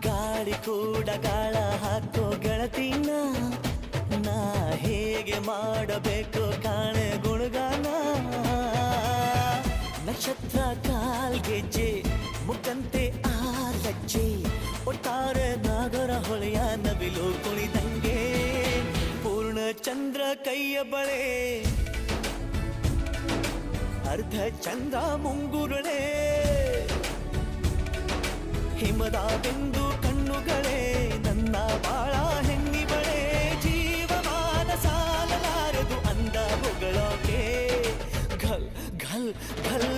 ಗಾಳಿ ಕೂಡ ಗಾಳ ಹಾಕೋ ಗೆಳತಿನ ನಾ ಹೇಗೆ ಮಾಡಬೇಕು ಕಾಣೆ ಗುಣಗಾನ ನಕ್ಷತ್ರ ಕಾಲ್ಗೆಜ್ಜೆ ಮುಖಂತೆ ಆ ಲಜ್ಜೆ ಒಟ್ಟಾರೆ ನಾಗರ ಹೊಳೆಯ ನವಿಲು ಕುಣಿದಂಗೆ ಪೂರ್ಣ ಚಂದ್ರ ಕೈಯ ಬಳೆ ಅರ್ಧ ಚಂದ್ರ ಮುಂಗುರುಳೆ ಹಿಮದ ಬಿಂದು ಕಣ್ಣುಗಳೇ ನನ್ನ ಬಾಳ ಹೆಣ್ಣಿಬಳೆ ಜೀವಮಾನ ಸಾಲಲಾರದು ಅಂದ ಹೊಗಳೋಕೆ ಘಲ್ ಘಲ್ ಘಲ್